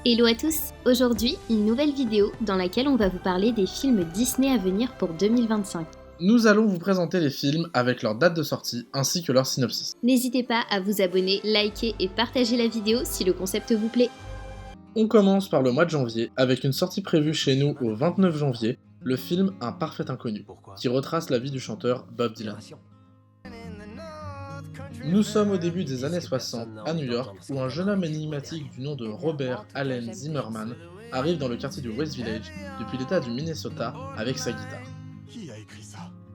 Hello à tous! Aujourd'hui, une nouvelle vidéo dans laquelle on va vous parler des films Disney à venir pour 2025. Nous allons vous présenter les films avec leur date de sortie ainsi que leur synopsis. N'hésitez pas à vous abonner, liker et partager la vidéo si le concept vous plaît. On commence par le mois de janvier avec une sortie prévue chez nous au 29 janvier, le film Un parfait inconnu, qui retrace la vie du chanteur Bob Dylan. Nous sommes au début des années 60 à New York où un jeune homme énigmatique du nom de Robert Allen Zimmerman arrive dans le quartier du West Village depuis l'état du Minnesota avec sa guitare.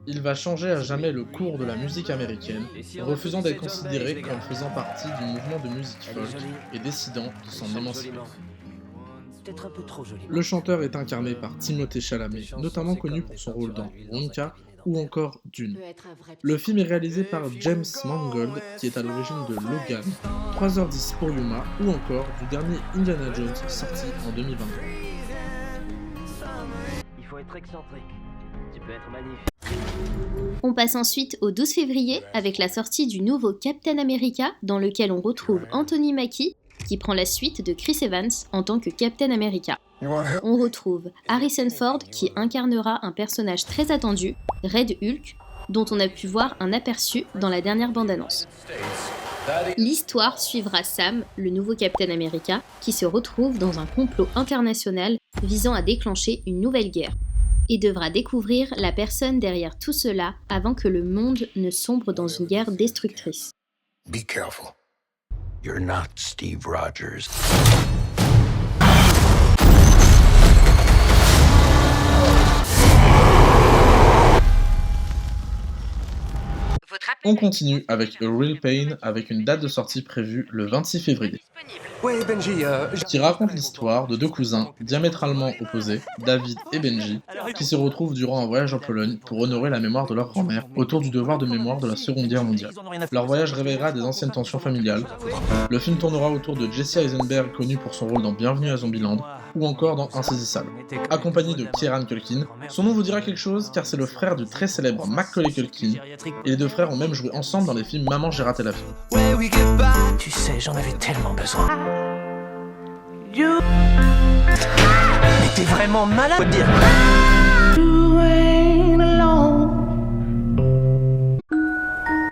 Il va changer à jamais le cours de la musique américaine, refusant d'être considéré comme faisant partie du mouvement de musique folk et décidant de s'en émanciper. Le chanteur est incarné par Timothée Chalamet, notamment connu pour son rôle dans Wonka ou encore Dune. Le film est réalisé par James Mangold, qui est à l'origine de Logan, 3h10 pour Yuma ou encore du dernier Indiana Jones sorti en 2022. Il faut être excentrique. Tu peux être magnifique. On passe ensuite au 12 février avec la sortie du nouveau Captain America dans lequel on retrouve Anthony Mackie qui prend la suite de Chris Evans en tant que Captain America. On retrouve Harrison Ford qui incarnera un personnage très attendu, Red Hulk, dont on a pu voir un aperçu dans la dernière bande-annonce. L'histoire suivra Sam, le nouveau Captain America, qui se retrouve dans un complot international visant à déclencher une nouvelle guerre, et devra découvrir la personne derrière tout cela avant que le monde ne sombre dans une guerre destructrice. Be careful. You're not Steve Rogers. On continue avec A Real Pain avec une date de sortie prévue le 26 février. Ouais, Benji, Qui raconte l'histoire de deux cousins diamétralement opposés, David et Benji, qui se retrouvent durant un voyage en Pologne pour honorer la mémoire de leur grand-mère autour du devoir de mémoire de la Seconde Guerre mondiale. Leur voyage réveillera des anciennes tensions familiales. Le film tournera autour de Jesse Eisenberg, connu pour son rôle dans Bienvenue à Zombieland, ou encore dans Insaisissable. Accompagné de Kieran Culkin, son nom vous dira quelque chose car c'est le frère du très célèbre Macaulay Culkin, et les deux frères ont même joué ensemble dans les films Maman j'ai raté l'avion. Tu sais, j'en avais tellement besoin. Mais t'es vraiment malade, faut te dire.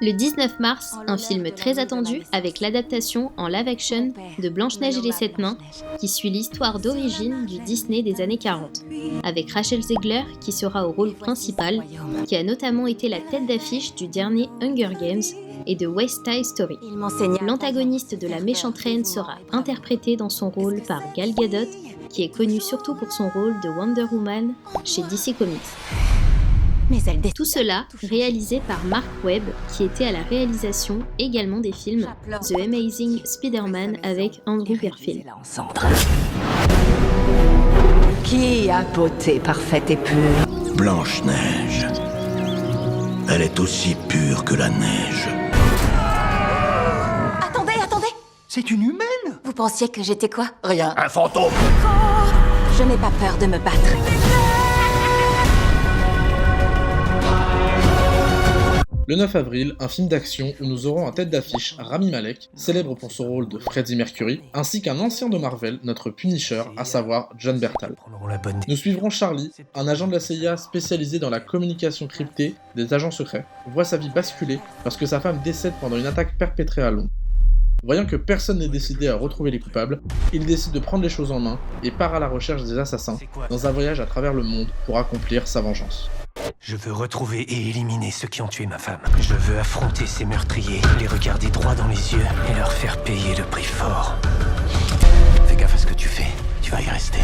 Le 19 mars, un film très attendu avec l'adaptation en live-action de Blanche-Neige et les Sept Nains qui suit l'histoire d'origine du Disney des années 40, avec Rachel Zegler qui sera au rôle principal, qui a notamment été la tête d'affiche du dernier Hunger Games et de West Side Story. L'antagoniste de la méchante reine sera interprété dans son rôle par Gal Gadot, qui est connue surtout pour son rôle de Wonder Woman chez DC Comics. Tout cela réalisé par Mark Webb, qui était à la réalisation également des films The Amazing Spider-Man avec Andrew Garfield. Qui a beauté parfaite et pure? Blanche-Neige. Elle est aussi pure que la neige. Attendez! C'est une humaine. Vous pensiez que j'étais quoi? Rien. Un fantôme! Je n'ai pas peur de me battre. Le 9 avril, un film d'action où nous aurons en tête d'affiche Rami Malek, célèbre pour son rôle de Freddie Mercury, ainsi qu'un ancien de Marvel, notre Punisher, à savoir John Bertal. Nous suivrons Charlie, un agent de la CIA spécialisé dans la communication cryptée des agents secrets, voit sa vie basculer lorsque sa femme décède pendant une attaque perpétrée à Londres. Voyant que personne n'est décidé à retrouver les coupables, il décide de prendre les choses en main et part à la recherche des assassins dans un voyage à travers le monde pour accomplir sa vengeance. Je veux retrouver et éliminer ceux qui ont tué ma femme. Je veux affronter ces meurtriers, les regarder droit dans les yeux et leur faire payer le prix fort. Fais gaffe à ce que tu fais, tu vas y rester.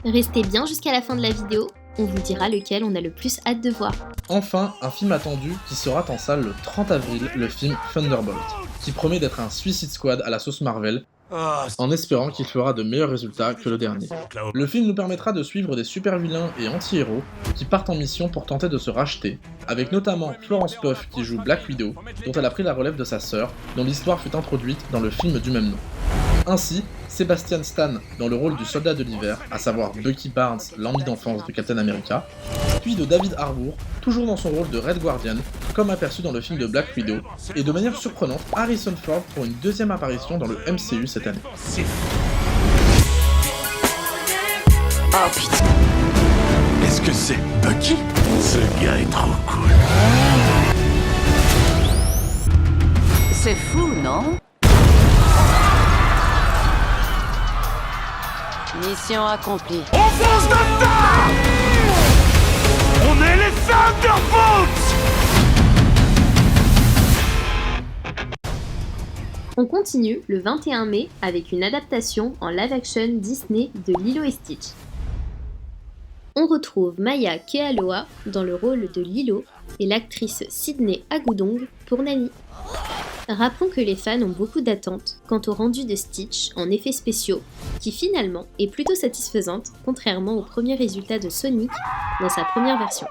Restez bien jusqu'à la fin de la vidéo, on vous dira lequel on a le plus hâte de voir. Enfin, un film attendu qui sera en salle le 30 avril, le film Thunderbolt, qui promet d'être un Suicide Squad à la sauce Marvel, en espérant qu'il fera de meilleurs résultats que le dernier. Le film nous permettra de suivre des super-vilains et anti-héros qui partent en mission pour tenter de se racheter, avec notamment Florence Pugh qui joue Black Widow, dont elle a pris la relève de sa sœur, dont l'histoire fut introduite dans le film du même nom. Ainsi, Sebastian Stan dans le rôle du soldat de l'hiver, à savoir Bucky Barnes, l'ami d'enfance de Captain America, puis de David Harbour, toujours dans son rôle de Red Guardian, comme aperçu dans le film de Black Widow, et de manière surprenante, Harrison Ford pour une deuxième apparition dans le MCU cette année. Oh putain. Est-ce que c'est Bucky? Ce gars est trop cool. C'est fou, non? Mission accomplie. On fonce dedans! On est les Thunderbolts! On continue le 21 mai avec une adaptation en live-action Disney de Lilo et Stitch. On retrouve Maya Kealoha dans le rôle de Lilo et l'actrice Sydney Agudong pour Nani. Rappelons que les fans ont beaucoup d'attentes quant au rendu de Stitch en effets spéciaux, qui finalement est plutôt satisfaisante contrairement au premier résultat de Sonic dans sa première version.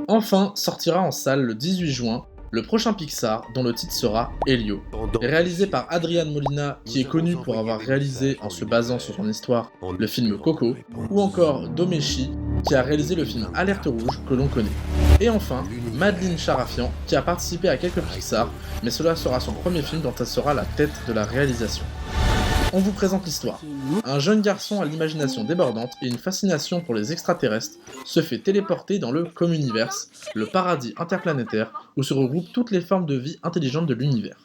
Enfin, sortira en salle le 18 juin le prochain Pixar dont le titre sera Elio. Réalisé par Adrian Molina qui est connu pour avoir réalisé, en se basant sur son histoire, le film Coco, ou encore Domeshi qui a réalisé le film Alerte Rouge que l'on connaît. Et enfin, Madeleine Charafian qui a participé à quelques Pixar, mais cela sera son premier film dont elle sera la tête de la réalisation. On vous présente l'histoire. Un jeune garçon à l'imagination débordante et une fascination pour les extraterrestres se fait téléporter dans le Communiverse, le paradis interplanétaire où se regroupent toutes les formes de vie intelligentes de l'univers.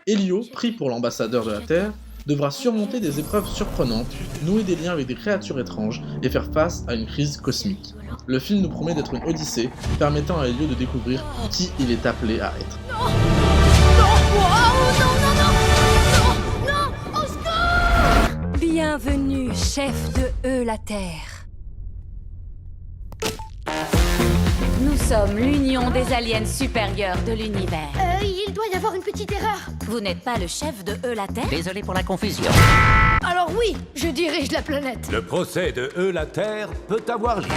Elio, pris pour l'ambassadeur de la Terre, devra surmonter des épreuves surprenantes, nouer des liens avec des créatures étranges et faire face à une crise cosmique. Le film nous promet d'être une odyssée, permettant à Elio de découvrir qui il est appelé à être. Bienvenue, chef de la Terre. Nous sommes l'union des aliens supérieurs de l'univers. Il doit y avoir une petite erreur. Vous n'êtes pas le chef de la Terre? Désolé pour la confusion. Alors oui, je dirige la planète. Le procès de la Terre peut avoir lieu.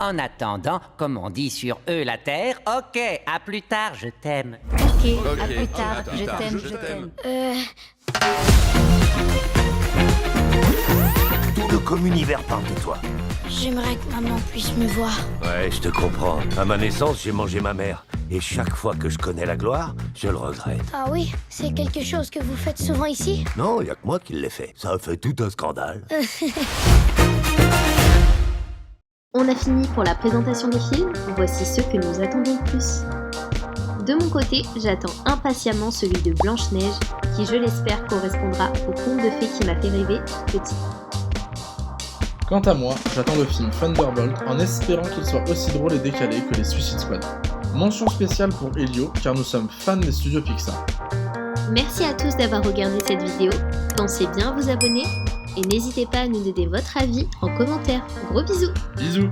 En attendant, comme on dit sur la Terre, ok, à plus tard, je t'aime. Ok, à plus tard, je t'aime. Tout le communivers parle de toi. J'aimerais que maman puisse me voir. Ouais, je te comprends. À ma naissance, j'ai mangé ma mère. Et chaque fois que je connais la gloire, je le regrette. Ah oui, c'est quelque chose que vous faites souvent ici? Non, y a que moi qui l'ai fait. Ça a fait tout un scandale. On a fini pour la présentation des films, voici ceux que nous attendons le plus. De mon côté, j'attends impatiemment celui de Blanche-Neige, qui je l'espère correspondra au conte de fées qui m'a fait rêver petit. Quant à moi, j'attends le film Thunderbolt en espérant qu'il soit aussi drôle et décalé que les Suicide Squad. Mention spéciale pour Elio, car nous sommes fans des studios Pixar. Merci à tous d'avoir regardé cette vidéo, pensez bien à vous abonner et n'hésitez pas à nous donner votre avis en commentaire. Gros bisous! Bisous!